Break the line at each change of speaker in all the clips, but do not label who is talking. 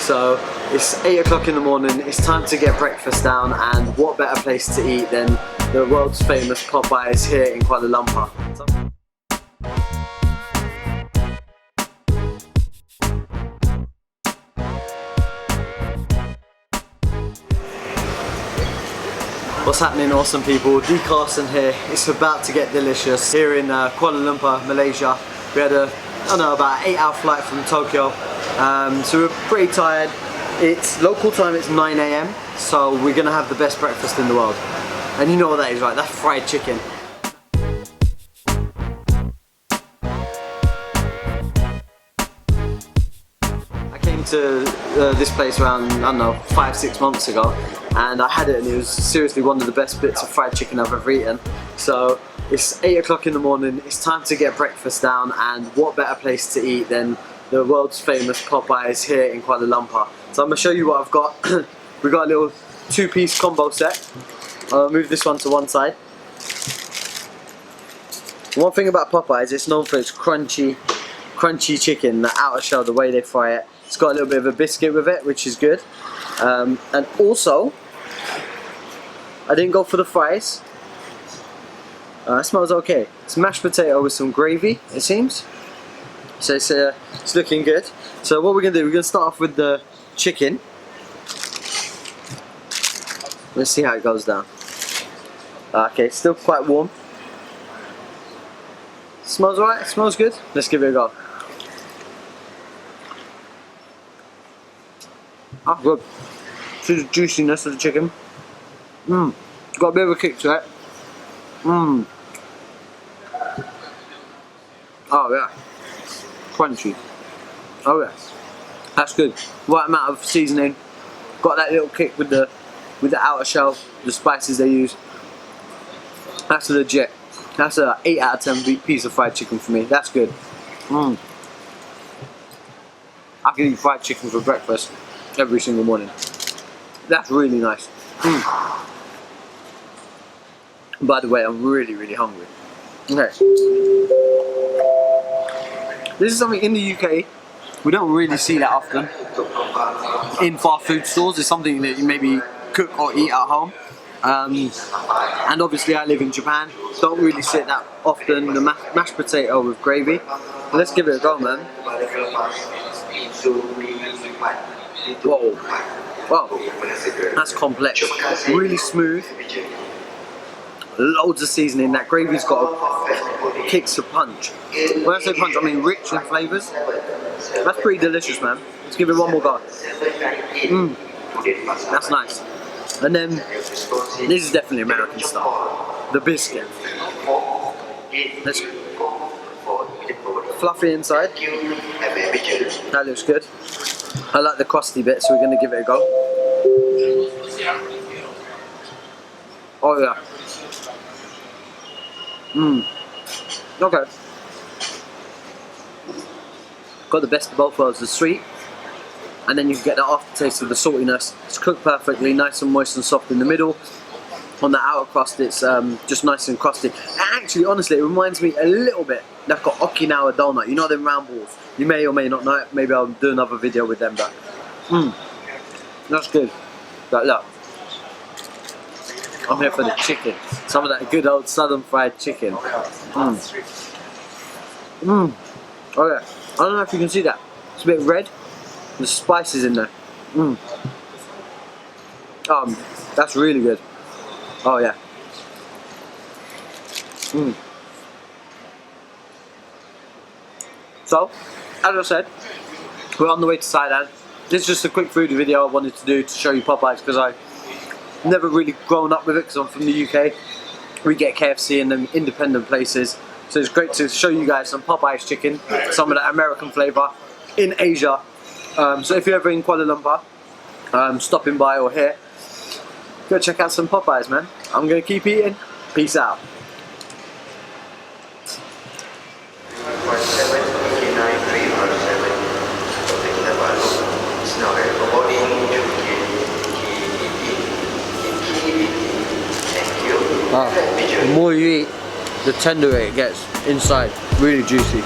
So it's 8 o'clock in the morning, it's time to get breakfast down, and what better place to eat than the world's famous Popeyes here in Kuala Lumpur. What's happening, awesome people? D. Carson here. It's about to get delicious here in Kuala Lumpur, Malaysia. We had a, I don't know, about 8-hour flight from Tokyo, so we're pretty tired. It's local time, it's 9 AM, so we're gonna have the best breakfast in the world. And you know what that is, right? That's fried chicken. I came to this place around, I don't know, 5-6 months ago, and I had it, and it was seriously one of the best bits of fried chicken I've ever eaten. So it's 8 o'clock in the morning, it's time to get breakfast down, and what better place to eat than the world's famous Popeyes here in Kuala Lumpur. So I'm going to show you what I've got. We've got a little 2-piece combo set. I'll move this one to one side. One thing about Popeyes, it's known for its crunchy chicken, the outer shell, the way they fry it. It's got a little bit of a biscuit with it, which is good. And also, I didn't go for the fries. It smells okay. It's mashed potato with some gravy, it seems. So it's looking good. So what we're going to do, we're going to start off with the chicken. Let's see how it goes down. Okay, it's still quite warm. Smells alright, smells good. Let's give it a go. Ah, good. See the juiciness of the chicken. Got a bit of a kick to it. Oh yeah. Crunchy. Oh yeah. That's good. Right amount of seasoning. Got that little kick with the outer shell, the spices they use. That's legit. That's a 8 out of 10 piece of fried chicken for me. That's good. I can eat fried chicken for breakfast every single morning. That's really nice. By the way, I'm really hungry. Okay. This is something in the UK we don't really see that often. In fast food stores, it's something that you maybe cook or eat at home. And obviously I live in Japan, don't really see it that often, the mashed potato with gravy. Let's give it a go, man. Whoa, whoa, that's complex, really smooth, loads of seasoning. That gravy's got kicks a punch. When I say punch, I mean rich in flavours. That's pretty delicious, man. Let's give it one more go. That's nice. And then, this is definitely American style. The biscuit. Let's fluffy inside. That looks good. I like the crusty bit, so we're going to give it a go. Oh yeah. Okay. Got the best of both worlds, the sweet, and then you can get the aftertaste of the saltiness. It's cooked perfectly, nice and moist and soft in the middle. On the outer crust, it's just nice and crusty. And actually, honestly, it reminds me a little bit like an Okinawa donut. You know them round balls? You may or may not know it. Maybe I'll do another video with them, but that's good. But look, I'm here for the chicken. Some of that good old southern fried chicken. Oh yeah. I don't know if you can see that. It's a bit red. There's spices in there. That's really good. Oh yeah. So, as I said, we're on the way to Thailand. This is just a quick food video I wanted to do to show you Popeyes, because I've never really grown up with it, because I'm from the UK. We get KFC in them independent places. So it's great to show you guys some Popeyes chicken, some of that American flavour in Asia. So if you're ever in Kuala Lumpur, stopping by or here, go check out some Popeyes, man. I'm going to keep eating. Peace out. The more you eat, the tenderer it gets inside. Really juicy.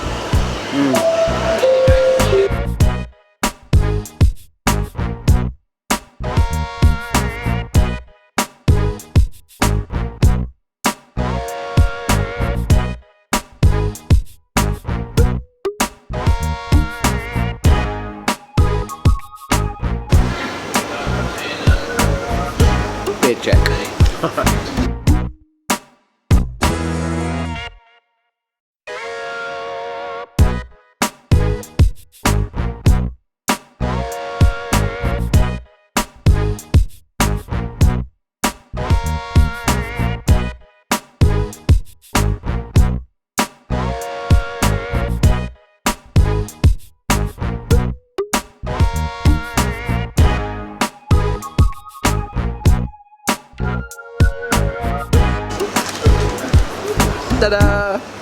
Kid check. Ta-da!